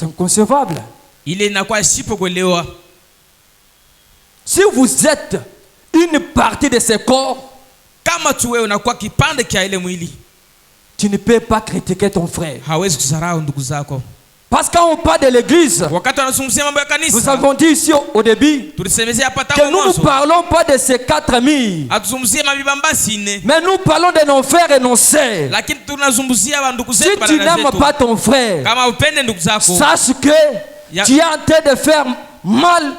C'est inconcevable. Ile inakuwa sipo kuelewa. Si vous êtes une partie de ce corps, kama tu wewe unakuwa kipande kia ile mwili, tu ne peux pas critiquer ton frère. hawezi kudharau ndugu zako. Parce que quand on parle de l'église, Wakati wanazungumzia mambo ya kanisa, nous avons dit ici au début tulisemezea hapa que tangu nous ne mwanzo, parlons pas de ces 4000, atuzungumzie mabibambasi nne, mais nous parlons de nos frères et nos sœurs. lakini tunazungumzia wa ndugu Si zetu, tu badala n'aimes zetu. pas ton frère, Kama upende ndugu zako, sache que tu es en train de faire mal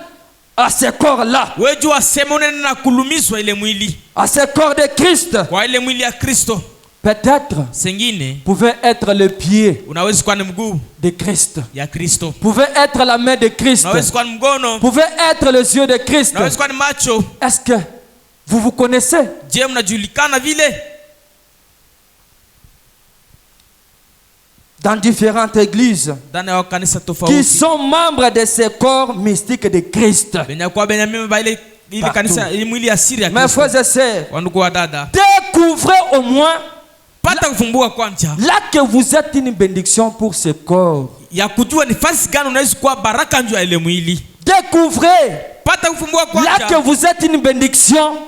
à ce corps-là, wewe jua sema unaenda kulumizwa ile mwili, à ce corps de Christ. kwa ile mwili ya Kristo. Peut-être Sengine pouvait être le pied unaweza kuwa ni mguu de Christ, ya Kristo, pouvait être la main de Christ, unaweza kuwa ni mgono, pouvait être les yeux de Christ. unaweza kuwa ni macho. Est-ce que vous vous connaissez? Je, mnajulikana vile Dans différentes églises ndani ya kanisa qui tofauti, sont membres de ce corps mystique de Christ. benye kwa Benjamin ba ile kanisa ile mwili ya siri ya Mes Kristo. frères et sœurs, Wandugu wa dada, découvrez au moins pata kufumbua kwanza là que vous êtes une bénédiction pour ce corps. ya kujua ni fasi gani unaweza kuwa baraka njoo ya ile mwili. Découvrez Pata kufumbua là que kwanza vous êtes une bénédiction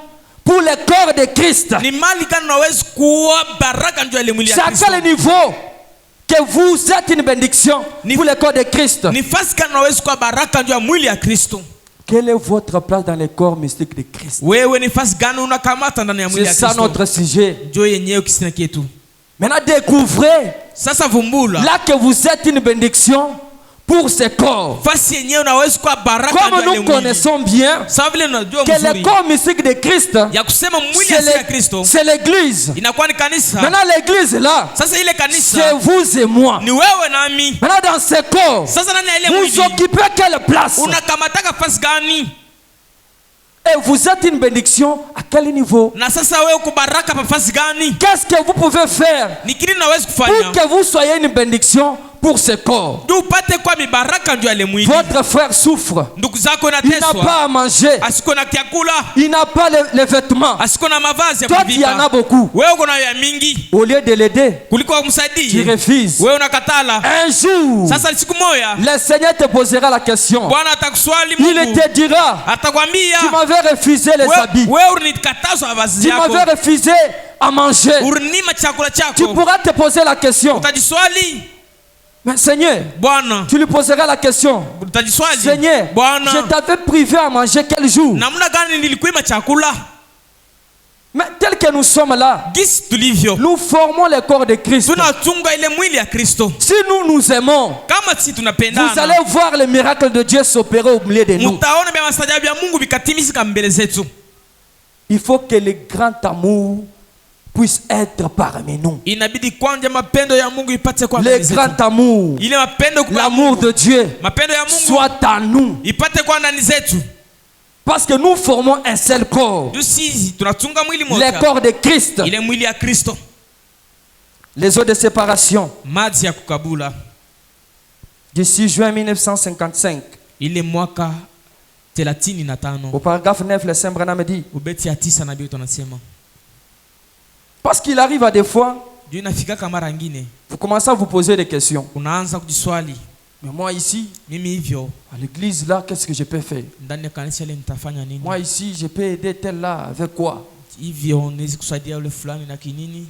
pour le corps de Christ. ni mali gani unaweza kuwa baraka njoo ya ile mwili ya C'est à Kristo. quel niveau que vous êtes une bénédiction pour le corps de Christ? Ni fasi gani unaweza kuwa baraka njoo ya mwili ya Kristo. Quelle est votre place dans le corps mystique de Christ? Wewe ni fasi gani unakamata ndani ya mwili C'est ya ça Kristo. notre sujet. Njoo yenyewe kisina kitu. Maintenant découvrez Sasa vumbula là que vous êtes une bénédiction pour ce corps. fasi yenyewe unaweza kuwa baraka njoo Comme ya ile nous mwili. connaissons bien Sawa vile unajua que le mzuri corps mystique de Christ, ya kusema mwili ya c'est Kristo c'est l'église. inakuwa ni kanisa. Maintenant l'église là, Sasa ile c'est kanisa vous et moi. ni wewe nami. Maintenant dans ce corps, Sasa nani ya ile vous mwili occupez quelle place? unakamataka fasi gani? Et vous êtes une bénédiction à quel niveau? Na sasa wewe uko baraka pa fasi gani? Qu'est-ce que vous pouvez faire Ni kile unaweza pour kufanya que vous soyez une bénédiction pour ce corps? ndio upate kwa mibaraka ndio ile mwili. Votre frère souffre. Ndugu zako Il n'a inateswa, pas à manger. asiko na chakula, Il n'a pas les vêtements. asiko na mavazi ya Toi, tu en as kuvika. beaucoup. Wewe uko na ya mingi Au lieu de l'aider, kuliko tu kumsaidia, refuses. wewe unakatala. Un jour, Sasa siku moja le Seigneur te posera la question. Bwana atakuswali, Il Mungu te dira, atakwambia, tu m'avais refusé les habits. wewe ulinikataza mavazi Tu yako, m'avais refusé à manger. ulinima chakula Tu chako. pourras te poser la question. Utajiswali, Mais Seigneur, Bwana, tu lui poseras la question. utajiswali, Seigneur, Bwana, je t'avais privé à manger quel jour? namna gani nilikuima chakula? Mais tel que nous sommes là, Gisi tulivyo nous formons le corps de Christ. tunachunga ile mwili ya Kristo. Si nous nous aimons, Kama si vous tunapendana, allez voir le miracle de Dieu s'opérer au milieu de nous. mutaona vya mastajabu ya Mungu vikatimizika mbele zetu. Il faut que le grand amour puisse être parmi nous. Inabidi kwanja mapendo ya Mungu ipate kwa mbele Le zetu. grand amour, Ile mapendo kwa l'amour Mungu, de Dieu mapendo ya Mungu soit en nous. ipate kwa ndani zetu. Parce que nous formons un seul corps. Juu sisi tunachunga mwili Le moja, corps de Christ. ile mwili ya Kristo. Les eaux de séparation. Maji ya kukabula, Du 6 juin 1955. ile mwaka 35 Au paragraphe 9, le Saint Branham dit, ubeti ya 9 na bio tunasema, parce qu'il arrive à des fois, juu inafikaka mara ngine vous commencez à vous poser des questions. unaanza kujiswali, Mais moi ici, mimi hivyo à l'église là, qu'est-ce que je peux faire? ndani ya kanisa ile nitafanya nini? Moi ici, je peux aider tel là, avec quoi? Hivyo unaweza kusaidia yule fulani na kinini?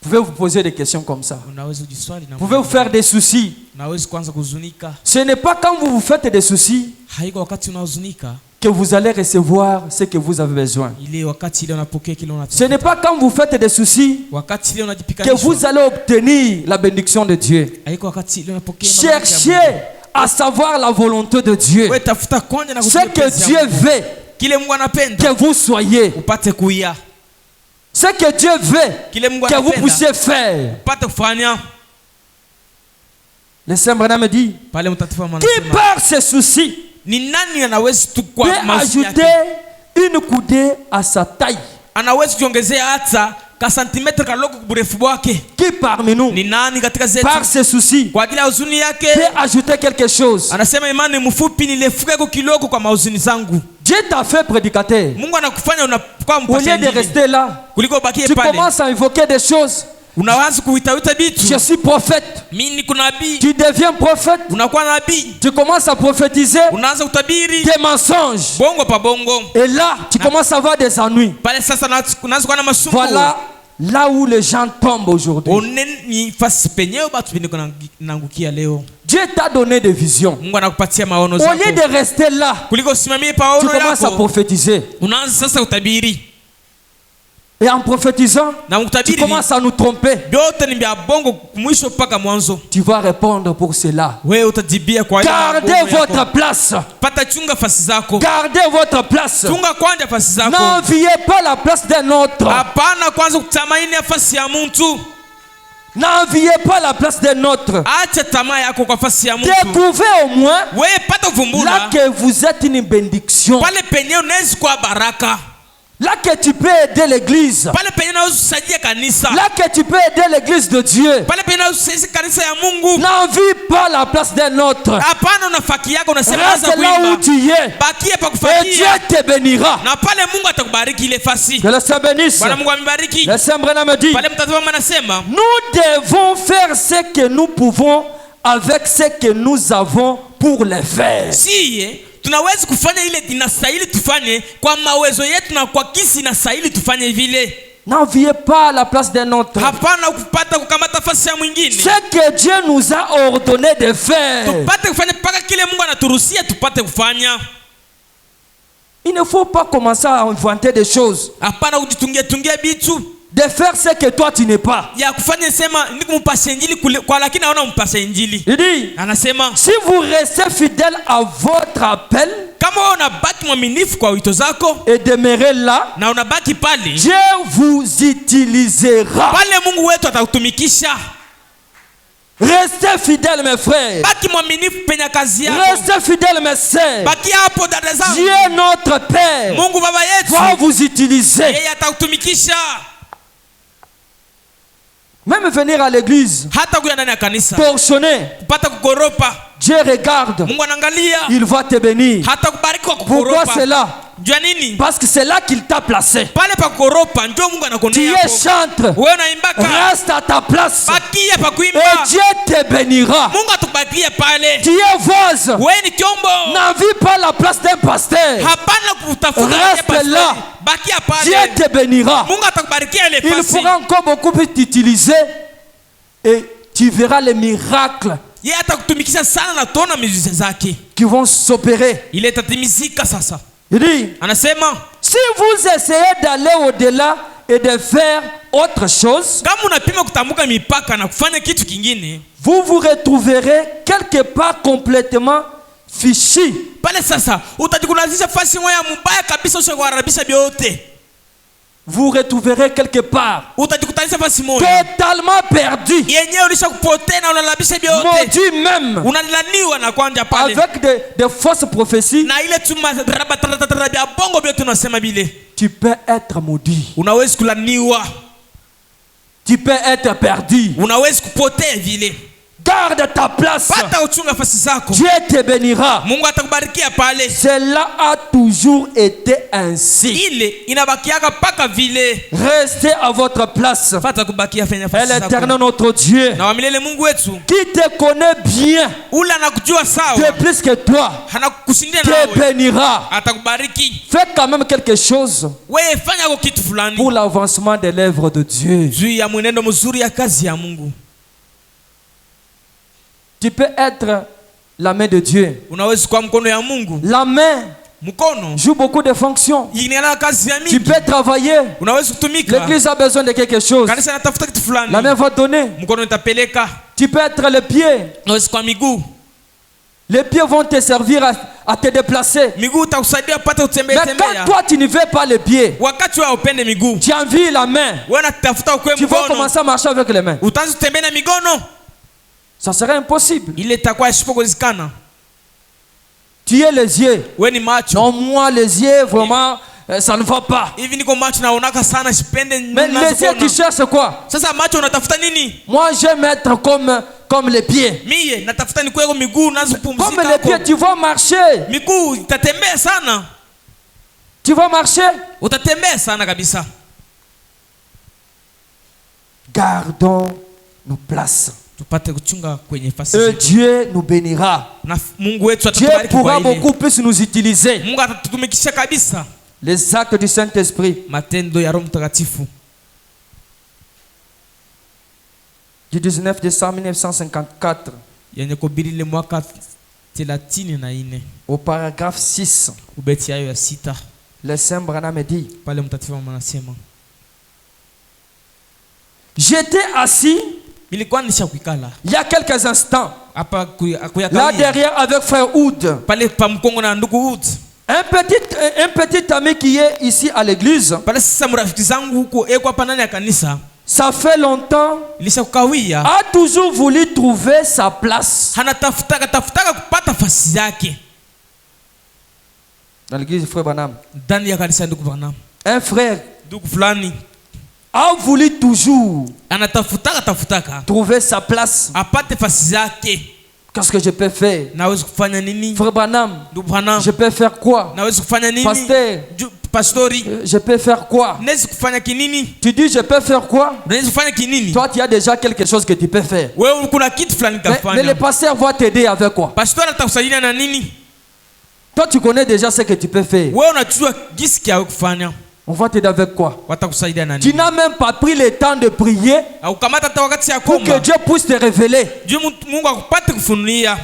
Vous pouvez vous poser des questions comme ça. Unaweza kujiswali na Vous pouvez vous faire des soucis. unaweza kuanza kuhuzunika. Ce n'est pas quand vous vous faites des soucis Haiko wakati unahuzunika, que vous allez recevoir ce que vous avez besoin. ile wakati ile unapokea kile Ce unataka. n'est pas quand vous faites des soucis Wakati ile que unajipikanisha, vous allez obtenir la bénédiction de Dieu. haiko wakati ile unapokea baraka ya Cherchez Mungu. à savoir la volonté de Dieu. Wewe tafuta kwanza na Ce kujua que mapenzi ya Dieu Mungu. veut Kile Mungu anapenda que vous soyez. upate kuia, Ce que Dieu veut kile Mungu que vous anapenda puissiez faire. upate kufanya. Le Saint Branham dit, Pale mtakatifu qui anasema, par ses soucis ni nani anaweza tu kwa peut maisha ajouter yake, une coudée à sa taille? anaweza kuongezea hata ka santimetre kaloko kuburefu bwake? Qui parmi nous, Ni nani katika zetu par ses soucis, kwa ajili ya huzuni yake peut ajouter quelque chose? anasema imani mfupi nilefuke kiloko kwa mahuzuni zangu? Dieu t'a fait prédicateur. Mungu anakufanya unakuwa Au lieu mpasha de injili rester là, kuliko ubakie tu pale. commences à invoquer des choses unaanza kuitawita Je bitu. suis prophète. Mimi niko nabii. Tu deviens prophète. Unakuwa nabii. Tu commences à prophétiser Unaanza kutabiri des mensonges. bongo pa bongo. Et là, tu commences à avoir des ennuis. Pale sasa unaanza kuwa na masumbu. Voilà là où les gens tombent aujourd'hui. Oneni fasi penyewe batu biniko nangukia leo. Dieu t'a donné des visions. Mungu anakupatia maono Au zako. lieu de rester là, Kuliko usimamie tu paono commences à yako. prophétiser. Unaanza sasa kutabiri. Et en prophétisant, Na tu kutabiri commences à nous tromper. vyote ni vya bongo mwisho mpaka mwanzo. Tu vas répondre pour cela. Wewe utajibia kwa hiyo. Gardez votre place. Pata chunga fasi zako. Gardez votre place. Chunga kwanja fasi zako. N'enviez pas la place d'un autre. Hapana kwanza kutamaini nafasi ya mtu. N'enviez pas la place d'un autre. Acha tamaa yako kwa fasi ya mtu. Découvrez au moins Wewe pata là vumbula. que vous êtes une bénédiction. Pale penye unaweza kuwa baraka. Là que tu peux aider l'église. Pale penye unaweza kusaidia kanisa. Là que tu peux aider l'église de Dieu. Pale penye unaweza kusaidia kanisa ya Mungu. N'envie pas la place d'un autre. Hapana unafaki yako unasema anza Reste là où kuimba. tu es. Bakie pa Et Dieu kufakia. te bénira. Na pale Mungu atakubariki ile fasi. Que le Seigneur bénisse. Bwana Mungu amebariki. Le Seigneur Branham me dit, Pale mtazama anasema, nous devons faire ce que nous pouvons avec ce que nous avons pour le faire. siye tunaweza kufanya ile inastahili tufanye kwa mawezo yetu na kwa kisi inastahili tufanye vile. N'enviez pas la place d'un autre. Hapana kupata kukamata fasi ya mwingine. Ce que Dieu nous a ordonné de faire. Tupate kufanya mpaka kile Mungu anaturuhusia tupate kufanya. Il ne faut pas commencer à inventer des choses. Hapana kujitungia bitu. De faire ce que toi tu n'es pas. Ya kufanya sema nikumpasa injili kwa lakini haona mpasa injili. Il dit, Anasema si vous restez fidèle à votre appel kama wewe unabaki mwaminifu kwa wito zako et demeurez là, na unabaki pale, Dieu vous utilisera. pale Mungu wetu atakutumikisha. Restez fidèles mes frères. Baki mwaminifu penye kazi yako. Restez fidèles mes sœurs. Baki hapo dada zangu. Dieu notre Père Mungu baba yetu va vous utiliser. yeye atakutumikisha. Même venir à l'église, Hata kuya ndani ya kanisa torsionner, kupata kukoropa, Dieu regarde, Mungu anaangalia. il va te bénir. Hata kubariki kwa Pourquoi kukoropa. cela? Jua nini? Parce que c'est là qu'il t'a placé. Pale pa kukoropa ndio Mungu Tu anakuonea es hapo. chantre, Wewe unaimbaka. reste à ta place Bakia pa et kuimba. Dieu te bénira. Mungu atubakie pale. Tu es vase, Wewe ni kyombo. n'envie pas la place d'un pasteur. Hapana kutafuta Reste pastor. là. Bakia Dieu pale. te bénira. Mungu atakubarikia ile Il pasi. pourra encore beaucoup plus t'utiliser et tu verras les miracles Yeye atakutumikisha sana na tona miujiza zake. qui vont s'opérer. Ile itatimizika sasa. Il dit, Anasema si vous essayez d'aller au-delà et de faire autre chose, kama unapima kutambuka mipaka na kufanya kitu kingine, vous vous retrouverez quelque part complètement fichu. pale sasa utajikunazisha fasi moja mbaya kabisa, ushakuharibisha vyote. Vous retrouverez quelque part Utajikutanisha fasi moja totalement perdu, yenyewe ulishakupotea na unalabisha vyote, maudit même, unalaniwa na kwanja pale avec des fausses prophéties. na ile tuma rabataratatara vya bongo vyote unasema vile. Tu peux être maudit, Unawezi kulaniwa, tu peux être perdu. unawezi kupotea vile. Garde ta place, Pata uchunga fasi zako, Dieu te bénira. Mungu atakubarikia pale. Cela a toujours été ainsi. Ile inabakiaka paka vile. Restez à votre place. Fata kubakia fanya Et fasi l'Éternel zako. notre Dieu, Na wamilele Mungu wetu qui te connaît bien, ule anakujua sawa, de plus que toi, anakukushindia te nawe, bénira. atakubariki. Fais quand même quelque chose Wewe fanya kwa kitu fulani pour l'avancement de l'œuvre de Dieu. juu ya mwenendo mzuri ya kazi ya Mungu. Tu peux être la main de Dieu. Unaweza kwa mkono ya Mungu. La main Mkono joue beaucoup de fonctions. inaenda kazi ya Tu mingi. peux travailler. Unaweza kutumika. L'église a besoin de quelque chose. Kanisa inatafuta kitu fulani. La main va donner. Mkono itapeleka. Tu peux être le pied. Unaweza kwa miguu. Les pieds vont te servir à te déplacer. Miguu itakusaidia upate utembee Mais tembea. quand toi tu ne veux pas les pieds, Wakati wewe upende miguu, tu envies la main, wewe unatafuta ukwe tu vas mkono. commencer à marcher avec les mains. Utaanza kutembea na migono. Ça serait impossible. Ile itakuwa isipokozikana. Tu es les yeux. Wewe ni macho. Non, moi les yeux, vraiment, ça ne va pas. Hivi niko macho naonaka sana sipende Mais les yeux, tu cherches quoi? Sasa macho unatafuta nini? Moi, j'aime être comme les pieds. Mie natafuta ni kweko miguu nazo Comme pumzika. les pieds, tu vas marcher. Miguu itatembea sana. Tu vas marcher. Utatembea sana kabisa. Gardons nos places. tupate kuchunga kwenye fasi Et zetu. Dieu nous bénira. Na Mungu wetu Dieu atatubariki pourra kwa ile. beaucoup plus nous utiliser. Mungu atatutumikisha kabisa. Les actes du Saint-Esprit. Matendo ya Roho Mtakatifu. Du 19 décembre 1954 Yenye kuhubiri ile mwaka 34 au paragraphe 6, ubeti yayo ya 6 le Saint Branham dit: pale mtakatifu anasema, j'étais assis nilikuwa nishakuikala il y a quelques instants hapa là kuyakalia derrière avec frère Oud, pale pa mkongo na ndugu Wood. un petit ami qui est ici à l'église. Pale sasa mrafiki zangu huko eko hapa ndani ya kanisa, Ça fait longtemps, ilishakawia a toujours voulu trouver sa place tafutaka kupata fasi yake dans l'église du frère Branham. ndani ya kanisa. Ndugu Branham, Un frère ndugu fulani a voulu toujours tafutaka trouver sa place. apate fasi yake. Qu'est-ce que je peux faire? Naweza kufanya nini? Frère Branham, Ndugu Branham, je peux faire quoi? naweza kufanya nini? Pasteur, Pastori, je peux faire quoi? naweza kufanya kinini? Tu dis je peux faire quoi? Naweza kufanya kinini? Toi, tu as déjà quelque chose que tu peux faire. Wewe kuna kitu fulani Mais le kafanya. pasteur va t'aider avec quoi? Pastori atakusaidia na nini? Toi, tu connais déjà ce que tu peux faire. Wewe unajua jinsi ya kufanya. On va t'aider avec quoi? Watakusaidia na Tu nini? n'as même pas pris le temps de prier Au kamata hata wakati ya pour que kuomba. Dieu puisse te révéler. Mungu akupate kufunulia.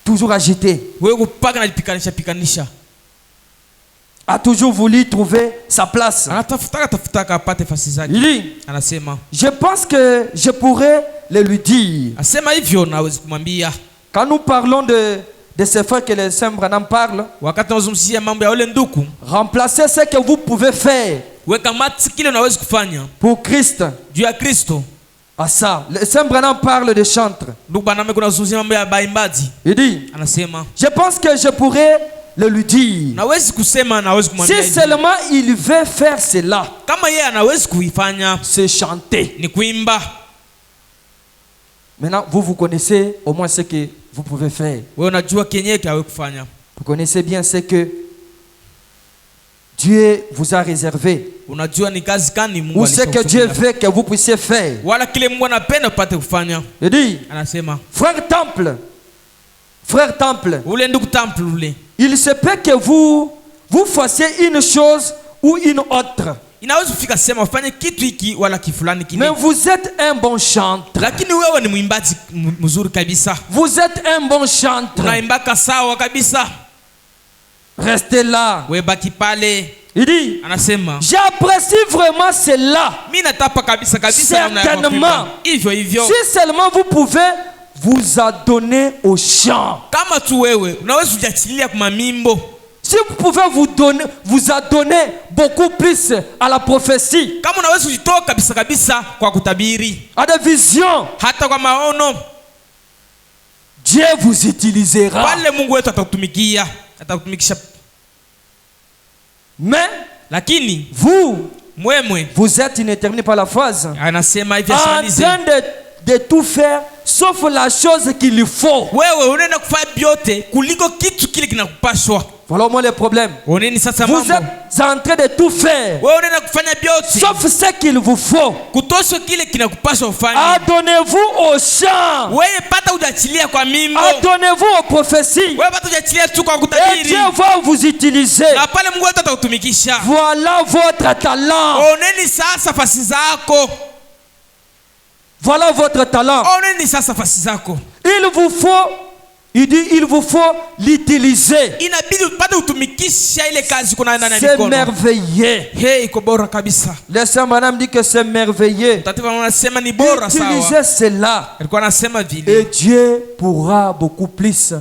Toujours agité. Wewe kupaka na pikanisha. A toujours voulu trouver sa place. Anatafutaka apate fasi zake. Il dit, Anasema, je pense que je pourrais le lui dire. asema hivyo naweza kumwambia. Quand nous parlons de ces frères que le Saint Branham parle, Wakati tunazungumzia mambo ya ule nduku, remplacez ce que vous pouvez faire weka mati kile unaweza kufanya pour Christ. juu ya Kristo. À ça, le Saint Branham parle de chantre. Ndugu Branham kuna zungumzia mambo ya baimbaji. Il dit, Anasema, je pense que je pourrais le lui dire. nawezi kusema, nawezi kumwambia Si hivi. seulement il veut faire cela, Kama yeye anawezi kuifanya c'est chanter. ni kuimba. Maintenant, vous connaissez au moins ce que vous pouvez faire. Wewe unajua kenyewe kawe kufanya. Vous connaissez bien ce que Dieu vous a réservé. Unajua ni kazi gani Mungu Ou ce que Dieu veut que vous puissiez faire. wala kile Mungu anapenda upate kufanya. Il dit, Anasema, frère Temple, ule ndugu Temple ule, il se peut que vous fassiez une chose ou une autre. inaweza kufika sema ufanye kitu hiki wala kifulani kile. Mais vous êtes un bon chanteur. Lakini wewe ni mwimbaji mzuri kabisa. Vous êtes un bon chanteur. Unaimbaka sawa kabisa. Restez là. Wewe baki pale. Il dit, Anasema, j'apprécie vraiment cela. mimi natapa kabisa namna ya Certainement. kuimba. Hivyo. Si seulement vous pouvez vous adonner au chant. Kama tu wewe unaweza kujiachilia kwa mamimbo. Si vous pouvez vous adonner beaucoup plus à la prophétie, Kama unaweza kujitoa kabisa kwa kutabiri, à des visions, hata kwa maono, Dieu vous utilisera. pale Mungu wetu atakutumikisha. Mais Lakini vous êtes une éternelle par la phrase, anasema hivi, en train de tout faire sauf la chose qu'il faut. wewe unaenda kufanya vyote kuliko kitu kile kinakupaswa. Voilà au moins le problème. Oneni sasa Vous mambo. êtes en train de tout faire Wewe unaenda kufanya vyote sauf ce qu'il vous faut. kutosha kile kinakupaswa ufanye. Adonnez-vous au chant. Wewe pata ujachilia kwa mimbo. Adonnez-vous aux prophéties. Wewe pata ujachilia tu kwa Et kutabiri. Dieu va vous utiliser. Na pale Mungu wetu atakutumikisha. Voilà votre talent. Oneni sasa fasi zako. Voilà votre talent. Oneni sasa fasi zako. Il vous faut l'utiliser. Inabidi upate utumikisha ile kazi kuna ndani ya C'est mikono. merveilleux. Hey, iko bora kabisa. Le Saint Branham dit que c'est merveilleux. Tatifa anasema ni bora sawa. Utilisez cela. Alikuwa anasema vile. Et Dieu pourra beaucoup plus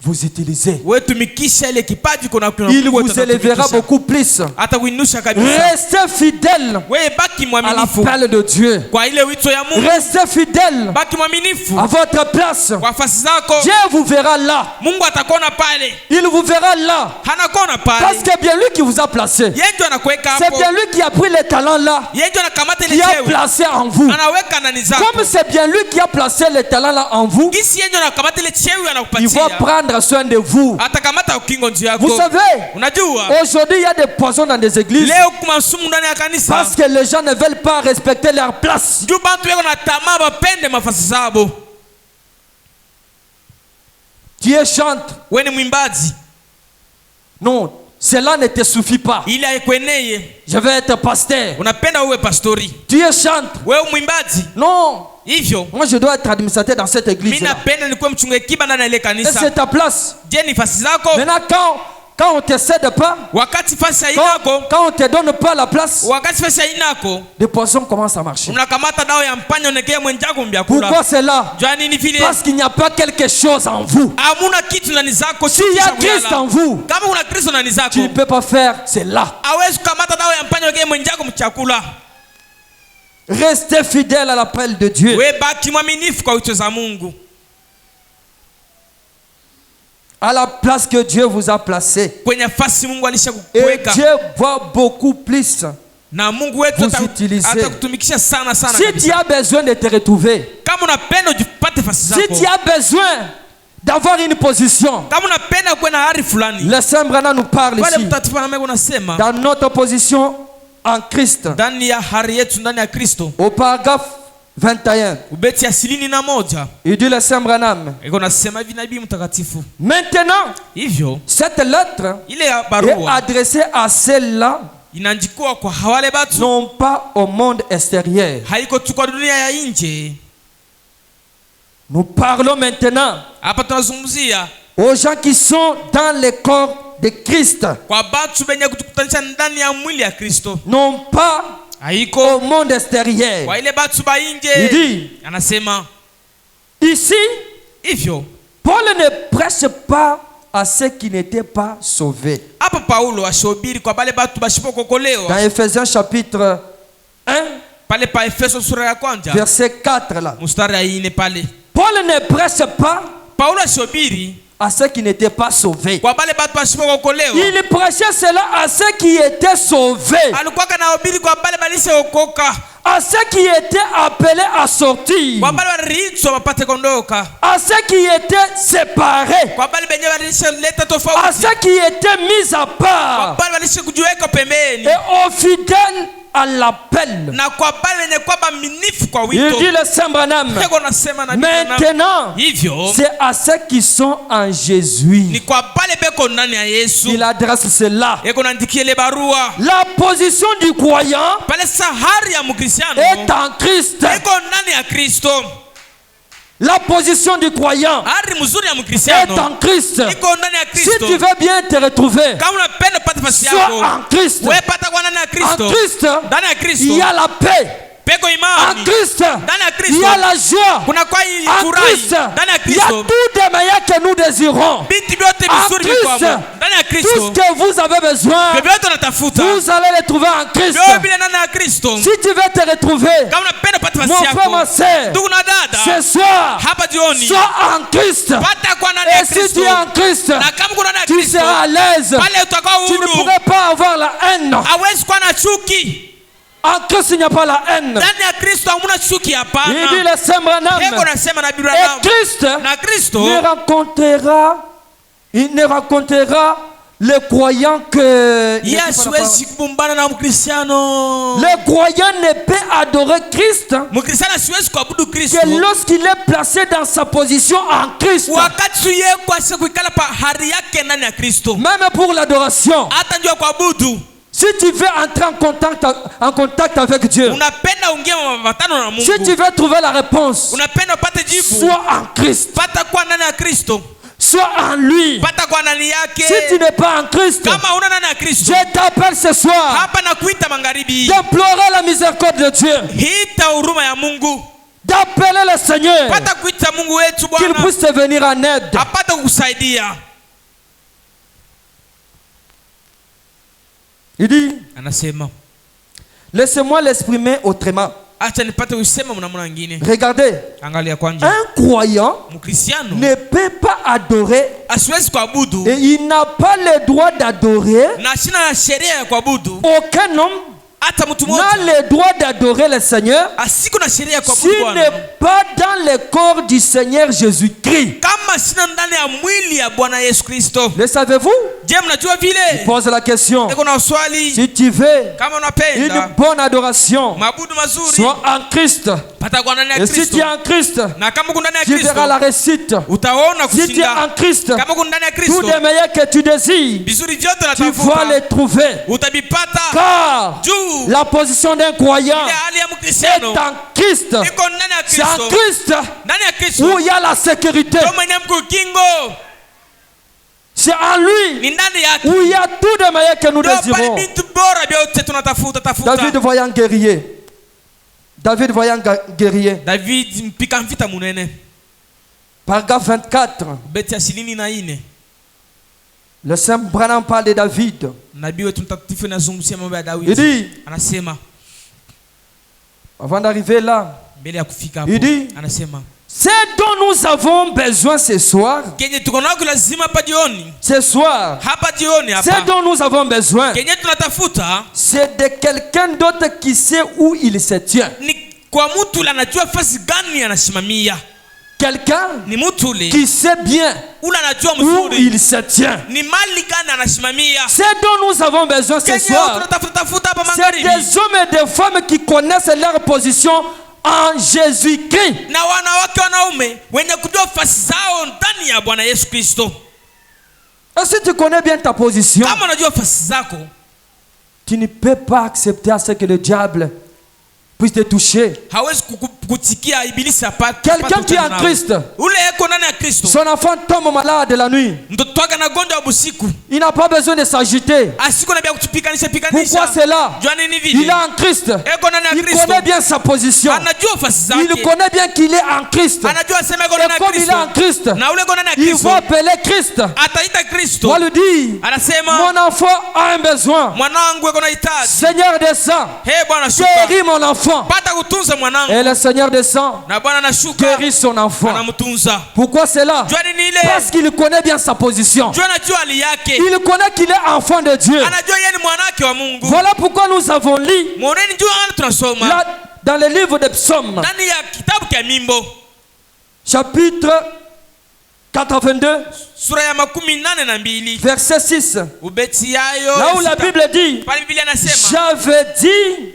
vous utiliser. Wewe tumikisha ile kipaji kuna Il vous élèvera beaucoup plus. hata kuinusha kabisa. Restez fidèle Wewe baki à mwaminifu l'appel de Dieu. kwa ile wito ya Mungu. Restez fidèle Baki mwaminifu à votre place. kwa fasi zako. Dieu vous verra là. Mungu atakuona pale. Il vous verra là. Hanakuona pale. Parce que bien lui qui vous a placé. Yeye ndio anakuweka C'est hapo. bien lui qui a pris les talents là. Yeye ndio anakamata ile Qui a cheo. placé en vous. Anaweka ndani zako. Comme c'est bien lui qui a placé les talents là en vous, Gisi yeye ndio anakamata ile cheo il anakupatia. va prendre prendre soin de vous. atakamata ukingo njia yako. Vous savez, Unajua aujourd'hui il y a des poisons dans des églises leo kuna sumu ndani ya kanisa parce que les gens ne veulent pas respecter leur place. juu bantu weko na tamaa bapende mafasi zabo. Dieu chante. Wewe ni mwimbaji, Non, cela ne te suffit pas. ili haikweneye Je vais être pasteur. unapenda uwe pastori. Dieu chante. Wewe mwimbaji Non, hivyo, moi je dois être administrateur dans cette église. mimi napenda nikuwe mchunga kiba ndani ya ile Et kanisa. c'est ta place. Je, ni fasi zako? Maintenant, quand on te cède pas, Wakati fasi hainako, quand on te donne pas la place, wakati fasi hainako, des poissons commencent à marcher. unakamata dawa ya mpanya unekea mwenzako mbyakula. Pourquoi cela? Jua nini vile? Parce qu'il n'y a pas quelque chose en vous. Hamuna kitu ndani zako. S'il y a Christ en vous, Kama una Kristo ndani tu zako, ne peux pas faire cela. hawezi kukamata dawa ya mpanya unekea mwenzako mchakula. Restez fidèle à l'appel de Dieu. We baki mwaminifu kwa wito za Mungu. À la place que Dieu vous a placée. Kwenye fasi Mungu Et alishakuweka. Dieu voit beaucoup plus. Na Mungu wetu Vous utilisez. atakutumikisha sana sana Si kabisa. tu as besoin de te retrouver, Kama unapenda ujipate fasi si zako. tu as besoin d'avoir une position, Kama unapenda kuwa na hali fulani. le Saint Branham nous parle Wale ici. mtatifu na Mungu unasema Dans notre position en Christ, ndani ya hali yetu ndani ya Kristo. au paragraphe 21, Ubeti ya 21. il dit le Saint Branham. Iko nasema hivi nabii mtakatifu. Maintenant, Hivyo cette lettre ile ya est barua adressée à celles-là, inaandikwa kwa hawale batu, non pas au monde extérieur. haiko tu kwa dunia ya nje. Nous parlons maintenant Hapa tunazungumzia aux gens qui sont dans le corps de Christ, kwa batu benye kutukutanisha ndani ya mwili ya Kristo, non pas haiko au monde extérieur. kwa ile batu ba Il nje. dit, Anasema ici, hivyo Paul ne prêche pas à ceux qui n'étaient pas sauvés. hapa Paulo ashobiri kwa bale batu bashipokokolewa. Dans Ephésiens chapitre 1, Pale pa Efeso sura ya kwanza verset 4 là. mstari ya 4 pale Paul ne prêche pas Paulo ashobiri à ceux qui n'étaient pas sauvés. kwa bale batu bashipokokolewa. Il prêchait cela à ceux qui étaient sauvés, Alikuwa kanahubiri kwa bale balishaokoka, à ceux qui étaient appelés à sortir, kwa bale waliitwa wapate kondoka, à ceux qui étaient séparés, kwa bale benye walishaleta à tofauti, ceux qui étaient mis à kwa part, bale walishakujiweka pembeni, et aux fidèles à l'appel. na kwa bale benye kwa baminifu kwa Il wito. dit le Saint Branham. Eko nasema na Biblia na- Maintenant, hivyo c'est à ceux qui sont en ni Jésus kwa bale beko ndani ya Yesu. qu'il adresse cela. Eko naandikia ile barua La position du croyant pale, sahari ya mkristiano est en Christ. eko ndani ya Kristo. La position du croyant Hari mzuri ya est mkristiano en Christ. iko ndani ya Si Kristo. tu veux bien te retrouver, Kama unapenda pata fasi sois yako, en Christ. wewe pata kwa ndani ya En Kristo. Christ, Ndani ya il Kristo y a la paix. peko En imani. Christ, Ndani ya il Kristo y a la joie. kuna kwa hii En furahi. Christ, Ndani ya il y a Kristo tout de meilleur que nous désirons. binti vyote En vizuri Christ, viko hapo. Ndani ya tout Kristo ce que vous avez besoin, vyovyote unatafuta vous allez le trouver en Christ. vyo vile ndani ya Kristo. Si tu veux te retrouver, Kama unapenda pata mon fasi frère, ma yako, soeur, ndugu na dada, ce soir, hapa jioni sois en Christ. pata kwa ndani ya Et si Kristo. tu es en Christ, Na kama kuna ndani ya tu Kristo, seras à l'aise. pale utakuwa Tu ne huru. pourrais pas avoir la haine. Hawezi kuwa na chuki. En Christ, il n'y a pas la haine. Ndani ya Kristo hamuna chuki, Il hapana. dit le Saint Branham. Eko nasema na Biblia Et na Christ na Kristo il ne rencontrera le croyant que... Yesu hawezi kubumbana na mkristiano. Le croyant ne peut adorer Christ Mkristiano siwezi kuabudu Kristo que lorsqu'il est placé dans sa position en Christ. wakati yeye kwa siku kuikala pa hali yake ndani ya Kristo. Même pour l'adoration. Hata njoo kuabudu, Si tu veux entrer en contact avec Dieu, unapenda ungie mapatano na Mungu, si tu veux trouver la réponse, unapenda upate jibu, sois en Christ. pata kwa ndani ya Kristo, Sois en lui. pata kwa ndani yake. Si tu n'es pas en Christ, Kama una ndani ya Kristo, je t'appelle ce soir hapa na kuita magharibi, d'implorer la miséricorde de Dieu, hita huruma ya Mungu, d'appeler le Seigneur pata kuita Mungu wetu qu'il Bwana puisse te venir en aide. apate kukusaidia. Il dit, Anasema laissez-moi l'exprimer autrement. acha nipate usema mnamna nyingine. Regardez, Angalia kwanja, un croyant mkristiano ne peut pas adorer asiwezi kuabudu et il n'a pas le droit d'adorer na sina na sheria ya kuabudu aucun homme hata mtu n'a mmoja le droit d'adorer le Seigneur asiko na sheria kwa s'il Bwana n'est pas dans le corps du Seigneur Jésus-Christ. kama sina ndani ya mwili ya Bwana Yesu Kristo. Le savez-vous? Je, mnajua Je vile? pose la question. Niko na swali. Si tu veux Kama une unapenda bonne adoration, mabudu mazuri sois en Christ. pata kwa ndani ya Et si tu Kristo. es en Christ, Na kama uko ndani ya tu verras la Kristo réussite. utaona Si tu es en kushinda. Christ, Kama uko ndani ya tout Kristo le meilleur que tu désires, vizuri vyote tu vas unatafuta les trouver. utavipata. Car Juu la position d'un croyant ile hali ya est Mkristiano en Christ. iko ndani ya C'est en Kristo. Christ Ndani ya Kristo où il y a la sécurité. ndio mwenye mkukingo C'est en lui ni ndani yake. où il y a tout de meilleur que nous Ndio pale désirons. vitu bora vyote tunatafuta tafuta. David voyant guerrier. David voyant guerrier. David mpika mvita munene. Paragraphe 24. Beti ya 24. Le Saint Branham parle de David. Nabii wetu mtakatifu anazungumzia mambo ya Il Daudi. dit, Anasema avant d'arriver là, mbele ya kufika hapo il dit, anasema ce dont nous avons besoin ce soir, kenye tuko nako lazima hapa jioni. ce soir, Hapa jioni ce hapa. dont nous avons besoin, Kenye tunatafuta c'est de quelqu'un d'autre qui sait où il se tient. ni kwa mtu ule anajua fasi gani anasimamia. Quelqu'un Ni mtu ule qui sait bien ule anajua où mzuri il se tient. ni mali gani anasimamia. Ce dont nous avons besoin ce Kenye soir, tunatafuta hapa c'est magharibi des hommes et des femmes qui connaissent leur position en Jésus-Christ. na wanawake wanaume wenye kujua fasi zao ndani ya Bwana Yesu Kristo. Et si tu connais bien ta position, Kama unajua fasi zako, tu ne peux pas accepter à ce que le diable puisse te toucher. hawezi kutikia ibilisi apate. Quelqu'un qui est en Christ, Ule eko ndani ya Kristo, son enfant tombe malade la nuit. mtoto wake anagonjwa usiku, Il n'a pas besoin de s'agiter. asiko na bia kutupikanisha Pourquoi pikanisha. cela? Jua nini Il vile? est en Christ. Eko ndani ya Il Kristo. connaît bien sa position. Anajua fasi Il zake. connaît bien qu'il est en Christ. Anajua sema eko Et ndani ya comme il est en Kristo. Christ, Na ule eko ndani ya il Kristo. va appeler Christ. Ataita Kristo. On va lui dire, Anasema mon enfant a un besoin. mwanangu eko na hitaji. Seigneur descend. Hey Bwana shuka. Guéris mon enfant. Pata kutunza mwanangu. Et le Seigneur descend. Na Bwana anashuka. Guéris son enfant. Anamtunza. Pourquoi cela? Jua nini ile? Parce qu'il connaît bien sa position. Jua anajua hali yake. Il connaît qu'il est enfant de Dieu. Anajua yeye ni mwanake wa Mungu. Voilà pourquoi nous avons lu Mwoneni jua tunasoma. là, dans le livre des psaumes, Ndani ya kitabu cha Mimbo, chapitre 82, sura ya 82, verset 6. ubeti yayo. Là où la Bible dit, Pale Biblia anasema, j'avais dit,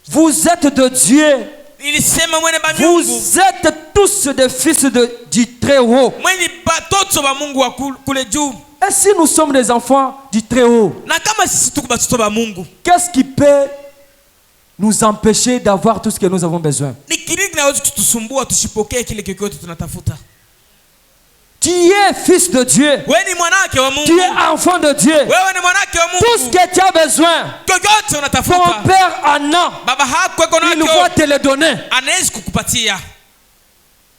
vous êtes de Dieu. ilisema mwene ba Mungu. Vous êtes tous des fils du Très-Haut. Mweni batoto ba Mungu wa kule juu. Et si nous sommes des enfants du Très-Haut, Na kama sisi tuko batoto ba Mungu, qu'est-ce qui peut nous empêcher d'avoir tout ce que nous avons besoin? ni kile kinaweza kutusumbua tusipokee kile kikote tunatafuta? Tu es fils de Dieu. Wewe ni mwanake wa Tu Mungu. es enfant de Dieu. Wewe ni mwanake wa Tout ce Mungu. que tu as besoin, Kokote ton unatafuta, Père en a. baba hako eko Il va nacho, te le donner. anaweza kukupatia.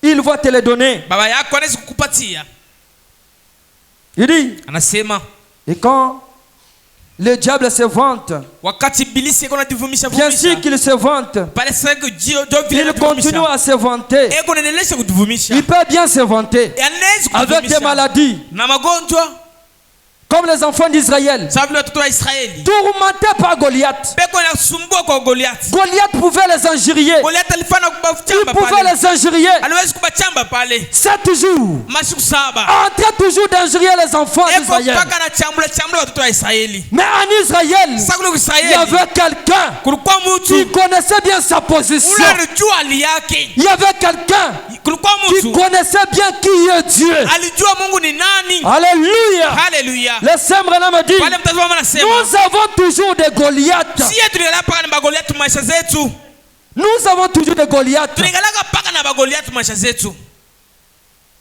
Il va te le donner. Baba yako anaweza kukupatia. Il dit, Anasema et quand le diable se vante, wakati ibilisi eko najivumisha bien sûr vumisha, qu'il se vante, pale sasa ndio vile il continue anajivumisha. à se vanter. Eko naendelea kujivumisha. Il peut bien se vanter Anaweza avec des kujivumisha maladies, na magonjwa, comme les enfants d'Israël, sawa vile watoto wa Israeli. tourmentés par Goliath. Beko inasumbua kwa Goliath. Goliath pouvait les injurier. Goliath alifanya Il kubachamba pouvait pale. les injurier Aliweza kubachamba pale 7 jours. masiku 7. En train toujours d'injurier les enfants Eko d'Israël. mpaka na chambula watoto wa Israeli. Mais en Israël, Sasa kule il y Israeli avait quelqu'un kulikuwa qui mtu connaissait bien sa position. ule alijua hali yake. Il y avait quelqu'un Kulikuwa qui mtu connaissait bien qui est Dieu. alijua Mungu ni nani. Alléluia. Haleluya. Le Saint Branham dit, Pale mtazamo anasema, nous avons toujours des Goliaths. siye tuligalaka paka na bagoliathi maisha zetu. Nous avons toujours des Goliaths. Tuligalaka paka na bagoliathi maisha zetu.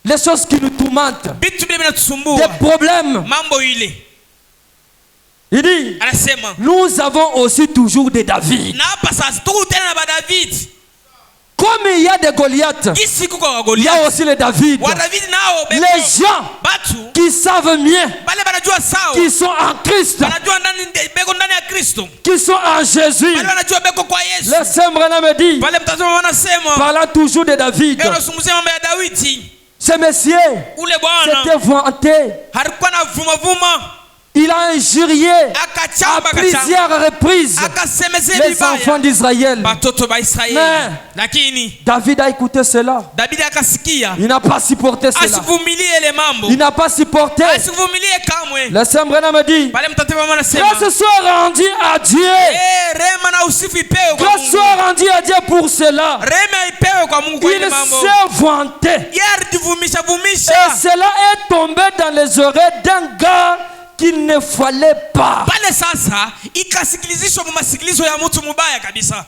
Les choses qui nous tourmentent. Vitu vile Des vinatusumbua. problèmes. Mambo ile. Il dit, Anasema, nous avons aussi toujours des David. na hapa sasa tuko tena na David. Comme il y a des Goliaths, Kisi kuko wa il y a Goliath. aussi les David. Wa David nao beko. Les gens Batu qui savent mieux, bale banajua sawa. qui sont en Christ, Banajua ndani beko ndani ya Kristo. qui sont en Jésus. Bale banajua beko kwa Yesu. Le Saint Branham dit, Pale mtazamo wanasema, parlant toujours de David, ero sunguzia mambo ya Daudi. ce monsieur Ule bwana s'était vanté alikuwa na vuma vuma. Il a injurié Akachamba, à plusieurs reprises akasemeze les enfants vibaya d'Israël. batoto ba Israeli. Mais Lakini David a écouté cela. David akasikia, Il n'a pas supporté cela. asivumilie ile mambo, Il n'a pas supporté. asivumilie kamwe. Le Saint Branham me dit, Pale mtate mama anasema, grâce soit rendue à Dieu. rema na usifu ipewe kwa Grâce Mungu. soit rendue à Dieu pour cela. Rema ipewe kwa Mungu kwa ile Il mambo. s'est vanté. Yeye alijivumisha Et vumisha. cela est tombé dans les oreilles d'un gars qu'il ne fallait pas. Pale sasa ikasikilizishwa mu masikilizo ya mtu mubaya kabisa.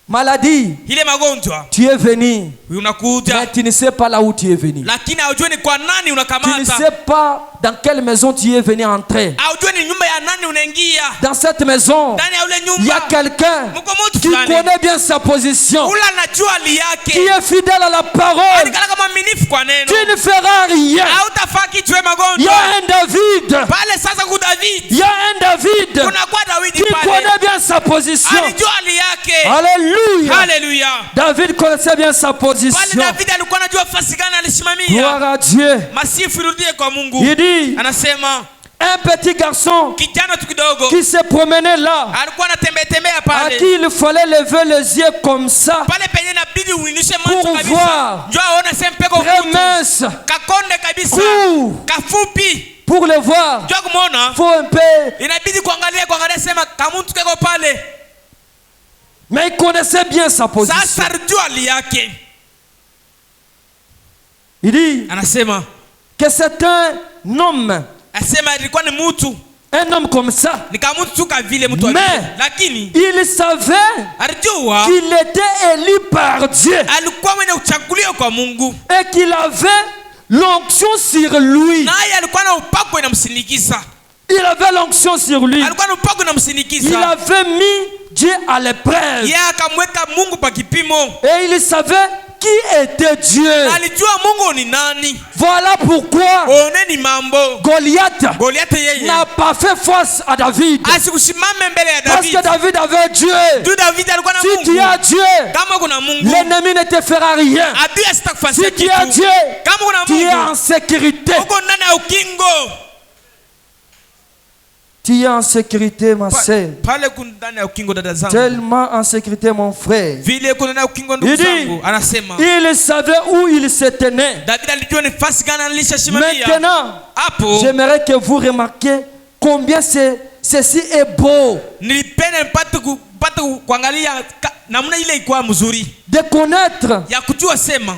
Maladie, Ile magonjwa tu es venu. Mais unakuja, tu ne sais pas là où tu es venu. lakini haujui ni kwa nani Tu ne unakamata. sais pas dans quelle maison tu es venu entrer. Haujui ni nyumba ya nani unaingia. Dans cette maison, Ndani ya ule il y a nyumba quelqu'un mko mtu qui fulani connaît bien sa position, ula anajua hali qui yake, est fidèle à la parole. alikala kama mwaminifu kwa neno. Tu ne feras rien. Hautafaa kichwe Il y magonjwa. a un David. Pale sasa ku David, Il y a un David kuna kwa Daudi qui pale, connaît bien sa position. alijua hali yake. Alléluia. Haleluya. David connaissait bien sa Pale position. David alikuwa anajua fasi gani alisimamia. Gloire à Dieu. Masifu irudie kwa Mungu. Il dit, Anasema un petit garçon kijana tu kidogo qui se promenait là, alikuwa anatembea tembea à pale. qui il fallait lever les yeux comme ça, Pale penye inabidi uinishe macho pour kabisa. voir. Njoo aone sempeko Très mtu. mince, Kakonde kabisa. court. Kafupi. Pour le voir, Njoo kumuona. faut un peu. Inabidi kuangalia sema kamuntu keko pale. Mais il connaissait bien sa position. Sasa alijua hali yake. Il dit Anasema que c'est un homme, asema ilikuwa ni mtu, un homme comme ça. ni kama mtu tu vile mtu Mais alivyo. Lakini il savait alijua qu'il était élu par Dieu alikuwa mwenye uchaguliwa kwa Mungu. et qu'il avait l'onction sur lui. Naye alikuwa na upako inamsindikiza. Il avait l'onction sur lui. Alikuwa na upako Il inamsindikiza. avait mis Dieu à l'épreuve. Yeye akamweka Mungu pa kipimo. Et il savait qui était Dieu. Alijua Mungu ni nani. Voilà pourquoi Oneni mambo. Goliath Goliath yeye n'a pas fait face à David. asikusimame mbele ya Parce que David. David avait Dieu. Tu David alikuwa na Si tu Mungu. as Dieu, Kama kuna Mungu, l'ennemi ne te fera rien. adui asitakufanyia Si tu as kitu. Dieu, Kama kuna tu es en Mungu, sécurité. uko ndani ya ukingo. Tu es en sécurité, ma sœur. Pale kuna ndani ya ukingo dada zangu. Tellement en sécurité, mon frère. Vile kuna ndani ya ukingo ndugu Il dit, zangu. Anasema il savait où il se tenait. David alijua ni fasi gani alishasimamia. Maintenant, Hapo j'aimerais que vous remarquiez combien ceci est beau. nilipenda mpate kuangalia namna ile ikuwa mzuri De connaître, ya kujua sema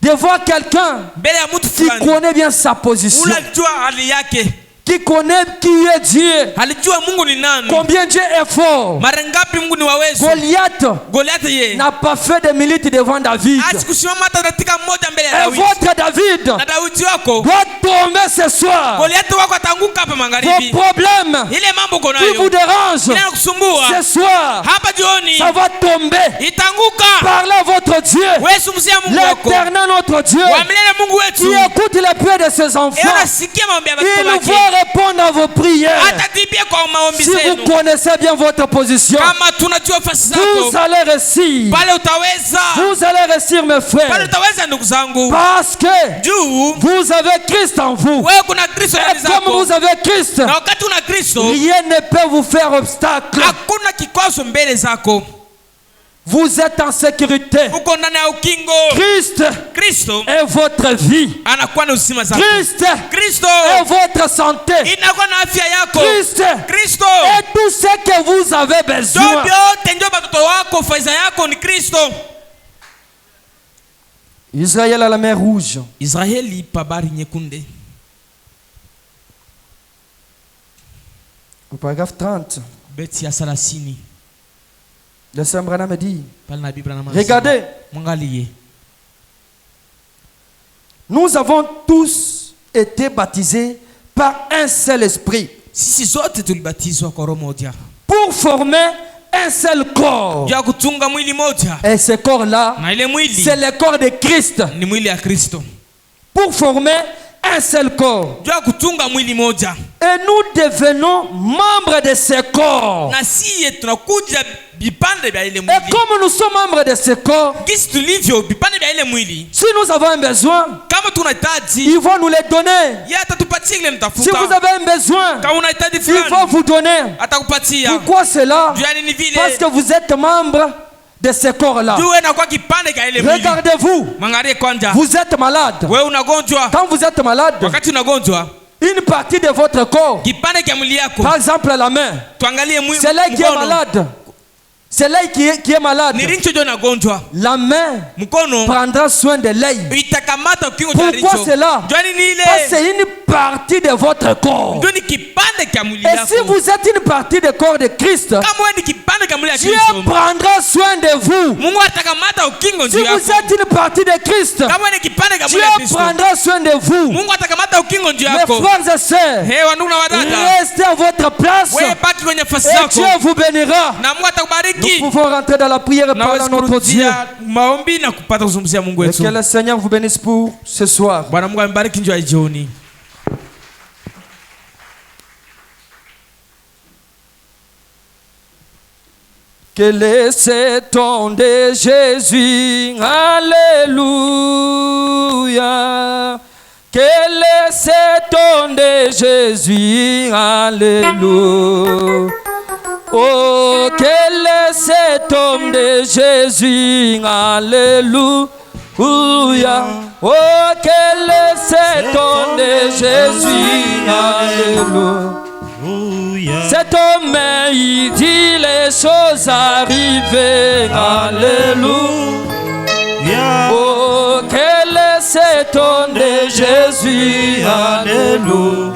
de voir quelqu'un mbele ya mtu qui fulani connaît bien sa position, unajua hali yake, qui connaît qui est Dieu, alijua Mungu ni nani, combien Dieu est fort. mara ngapi Mungu ni wawezo. Goliath Goliath yeye n'a pas fait de milite devant David. asikusimama hata dakika moja mbele ya Et Daudi. votre David Na Daudi wako doit tomber ce soir. Goliath wako atanguka hapa Vos magharibi. problèmes Ile mambo uko qui vous nayo dérangent inakusumbua ce soir, hapa jioni ça va tomber. itanguka. Parlez à votre Dieu, Wewe sumzia Mungu wako l'éternel notre Dieu, wa milele, Mungu qui wetu. écoute les prières de ses enfants. Yeye anasikia maombi ya watoto Il wake, va répondre à vos prières. atatibia kwa maombi Si vous zenu. connaissez bien votre position, Kama tunajua fasi vous zako allez réussir. pale utaweza, Vous allez réussir, mes pale frères. utaweza ndugu zangu, Parce que juu vous avez Christ en vous. wewe kuna Kristo ndani Et comme zako, vous avez Christ, na wakati una Kristo rien ne peut vous faire obstacle. hakuna kikwazo mbele zako. Vous êtes en sécurité. Uko ndani ya ukingo. Christ Kristo est votre vie. anakuwa na uzima zako. Christ Kristo est votre santé. inakuwa na afya yako. Christ Kristo est tout ce que vous avez besoin. ndio vyote, ndio watoto wako, faiza yako ni Kristo. Israël à la mer Rouge. Israeli pa bahari nyekunde. Au paragraphe 30, Beti ya 30 le Saint Branham me dit, pale na Biblia na regardez, mwangalie, nous avons tous été baptisés par un seul esprit sisi zote tulibatizwa kwa roho moja pour former un seul corps. ya kutunga mwili moja, Et ce corps-là, na ile mwili c'est le corps de Christ. ni mwili ya Kristo. Pour former un seul corps. ya kutunga mwili moja, Et nous devenons membres de ce corps. na siye tunakuja bipande bya ile Et mwili. comme nous sommes membres de ce corps, Gisi tulivyo bipande bya ile mwili. si nous avons un besoin, Kama tunahitaji, ils vont nous les donner. yeye atatupatia ile Si mtafuta. vous avez un besoin, Kama unahitaji ils vont fulani, vous donner. atakupatia. Pourquoi cela? Juu ya nini vile? Parce que vous êtes membre de ce corps-là. Juu na kwa kipande cha ile mwili. Regardez-vous, Mwangalie kwanza. vous êtes malade. Wewe unagonjwa. Quand vous êtes malade, Wakati unagonjwa, une partie de votre corps, kipande cha mwili yako. par exemple la main, Tuangalie mwili. c'est là qui est malade. C'est là qui est malade. Ni rincho ndio nagonjwa. La main Mkono prendra soin de l'œil. itakamata ukingo cha rincho. Pourquoi cela? Juu ni ile. Parce que c'est une partie de votre corps. Ndio ni kipande cha mwili Et yako. si vous êtes une partie du corps de Christ, Kama wewe ni kipande cha mwili ya Dieu Kristo, prendra soin de vous. Mungu atakamata ukingo Si juu vous yako. êtes une partie de Christ, Kama wewe ni kipande cha Dieu mwili ya Kristo, prendra soin de vous. Mungu atakamata ukingo juu Mes yako. frères et sœurs, Hey, wandugu na wadada, restez à votre place wewe baki kwenye nafasi et yako Dieu vous bénira. na Mungu Nous atakubariki. pouvons rentrer dans la prière et parler à notre Dieu. Naweza maombi na kupata kuzungumzia Mungu Et wetu. que le Seigneur vous bénisse pour ce soir. Bwana Mungu ambariki njoo ya jioni. Quel est cet nom de Jésus, Alléluia. Quel est cet nom de Jésus, Alléluia. Oh, quel est cet homme de Jésus, Alléluia. Oh, quel est cet homme de Jésus, Alléluia. Cet homme, il dit les choses arrivées, Alléluia. Oh, quel est cet homme de Jésus, Alléluia.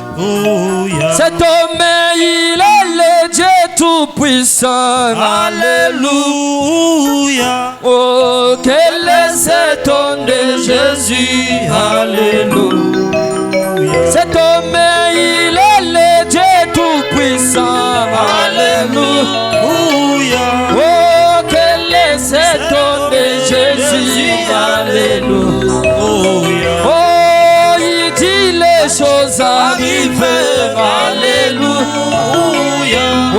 Cet homme, il est le Dieu tout-puissant, Alléluia. Oh, quel est cet homme de Jésus, Alléluia. Cet homme, il est le Dieu tout-puissant, Alléluia. Oh, quel est cet homme de Jésus, Alléluia. Oh, il dit les choses arrivées, Alléluia. Oh,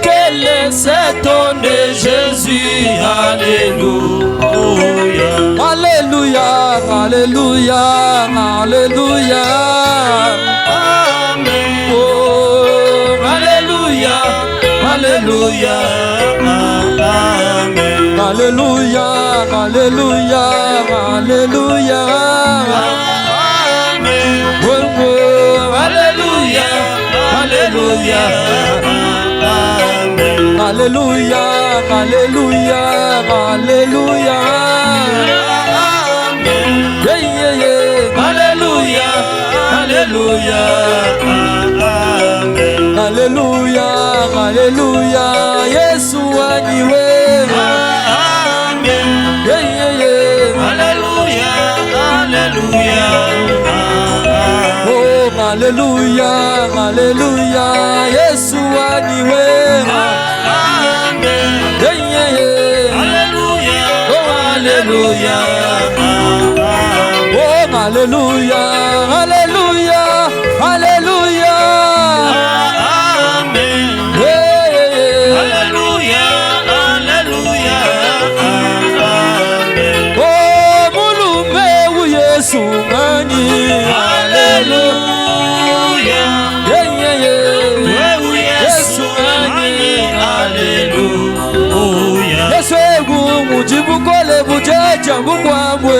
quel est cet homme de Jésus, Alléluia. Alléluia, Alléluia, Alléluia. Amen. Oh, Alléluia, Alléluia. Amen. Alléluia, Alléluia, Alléluia. Amen. Oh, oh, Alléluia, Alléluia. Amen. Alléluia, Alléluia, Alléluia. Amen. Yeah, yeah, yeah. Alléluia, Alléluia. Amen. Alléluia, Alléluia. Yesu aniwe. Amen. Yeah, yeah, yeah. Alléluia, Alléluia. Oh, Alléluia, Alléluia. Yesu aniwe. Amen. Yeah, yeah, yeah. Alléluia. Oh, Alléluia. Oh, Alléluia, Alléluia, Alléluia. Amen. Yeah, yeah, yeah. Alléluia, Alléluia. Amen. Oh, mulume wu Yesu ngani. Alléluia. Yeah, yeah, yeah. Yesu ngani. Alléluia. Yesu egu mujibu kole bujeja bugwamwe.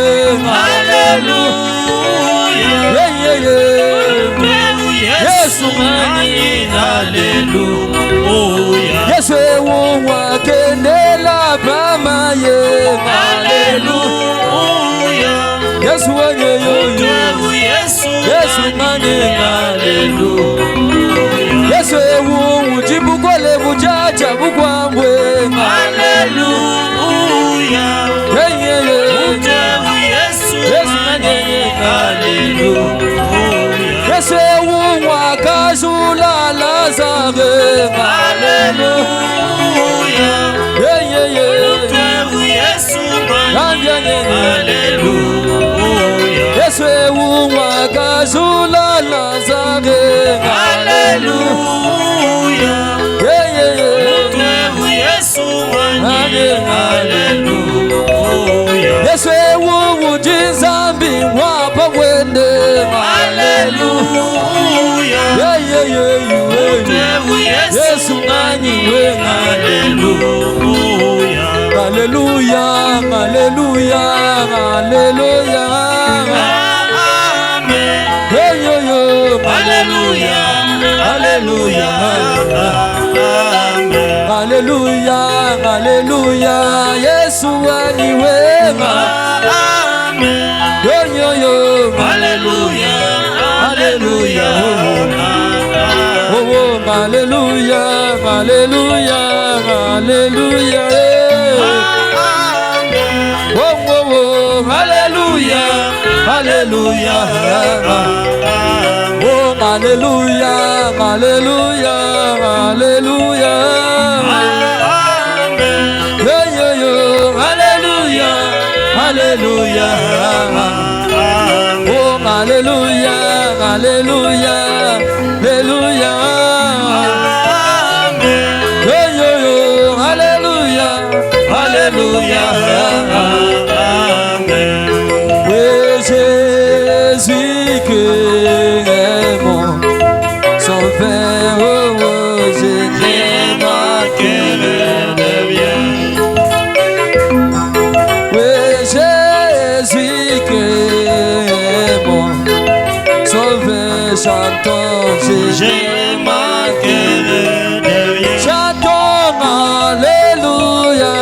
Alléluia. Yeah, yeah, yeah. Yesu ngani. Alléluia. Yesu ewu wakendela bama ye. Alléluia. Yesu wanye yo yo. Yesu ngani. Alléluia. Yesu ewu mujibu kole bujaja bugwamwe. Alléluia. Yeah, yeah, yeah. Yesu ngani. Alléluia. Yesu ewu wakajula Lazare. Alléluia. Yeah, yeah, yeah. Alléluia. Yesu ewu wakajula Lazare. Alléluia. Yeah, yeah, yeah. Yesu ngani we. Haleluya, haleluya, haleluya. Amen. Haleluya, haleluya. Haleluya, haleluya. Yesu ngani we. Amen. Haleluya, haleluya. Oh, haleluya, haleluya, haleluya. Oh, haleluya, haleluya. Oh, haleluya, haleluya, haleluya. Haleluya, haleluya. Oh, haleluya, haleluya, haleluya. Haleluya, amen. Oui, Jésus que est mon sauveur, je n'aime que le bien. Oui, Jésus que est mon sauveur, chantons, j'aime que le bien. Chantons, alléluia.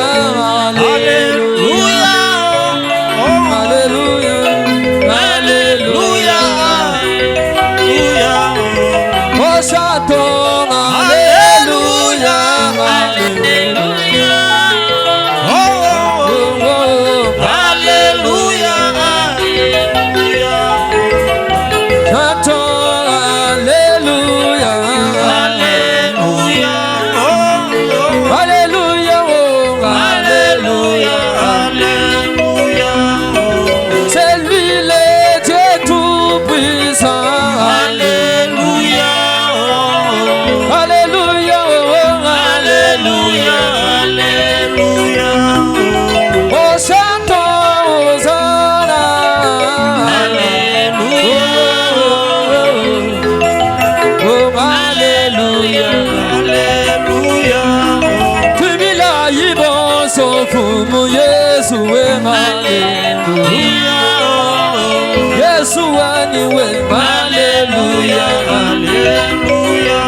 Yesu aniwe, haleluya, haleluya.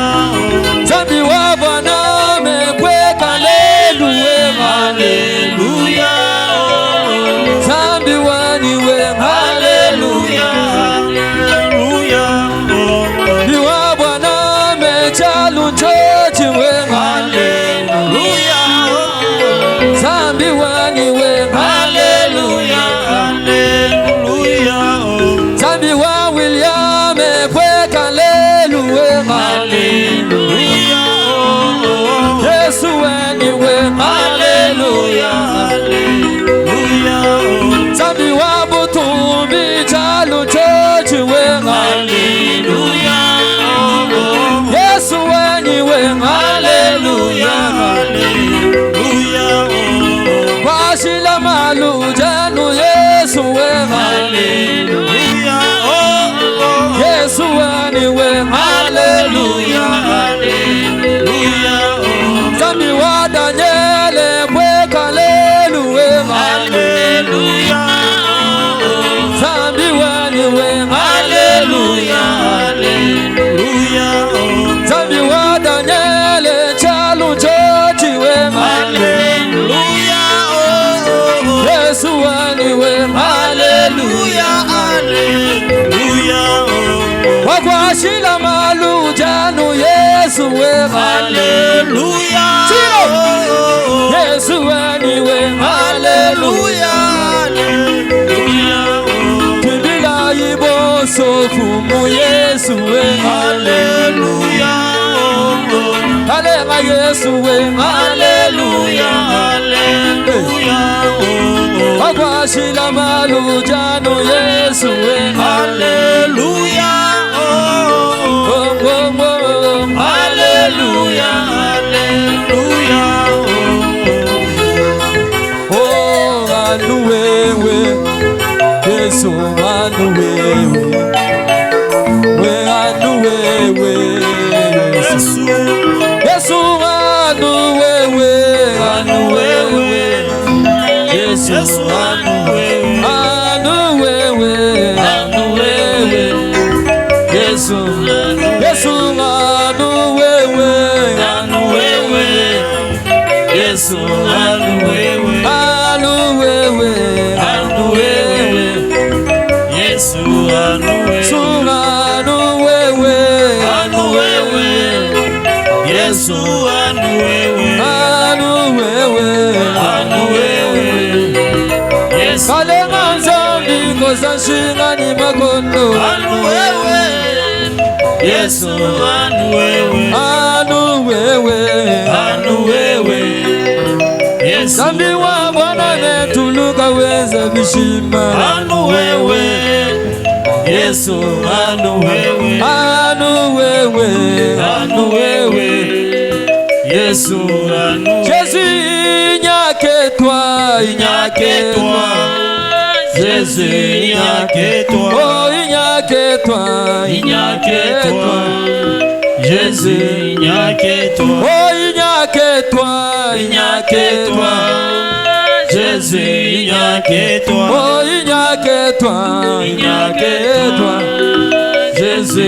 Zambi wa Bwana amekweka, haleluya, haleluya. Zambi waniwe, haleluya, haleluya. Zambi wa Bwana amechalunjoji we, haleluya. Zambi waniwe, haleluya, haleluya. Zambi wa William ekweka, haleluya, haleluya. Yesu waniwe, haleluya, haleluya. Zambi wa Butumbi chalunjoji we, haleluya. Yesu waniwe, haleluya, haleluya. Washila malujanu Yesu we, haleluya. Yesu aniwe, haleluya, haleluya. Zambi wa Daniele kweka, haleluya, haleluya. Zambi waniwe, haleluya, haleluya. Zambi wa Daniele chalunjoji we, haleluya. Yesu aniwe, haleluya, haleluya. Wakwashila malujanu Yesu we, haleluya. Yesu aniwe, haleluya, haleluya. Tibila iboso fumu Yesu we, haleluya. Halega Yesu we, haleluya, haleluya. Wakwashila malujanu Yesu we, haleluya. Haleluya, haleluya. Oh, anu wewe Yesu, anu wewe, we anu wewe. Yesu anu wewe, anu wewe, anu wewe, Yesu, Yesu anu wewe, anu wewe, Yesu anu wewe, anu wewe, anu wewe, Yesu anu wewe, Yesu anu wewe, anu wewe, Yesu anu wewe, anu wewe, anu wewe, Yesu kalenga nzambi kozashinga ni makondo, anu wewe, Yesu anu wewe, anu wewe, anu wewe, Yesu zambi wa Bwana netuluka weza bishima, anu wewe, Yesu anu wewe, anu wewe, anu wewe, Yesu anu Jésus inyaketwa, inyaketwa, Yesu inyaketwa, oh inyaketwa, inyaketwa, Yesu inyaketwa, oh inyaketwa, inyaketwa, Yesu inyaketwa, oh inyaketwa, inyaketwa, Yesu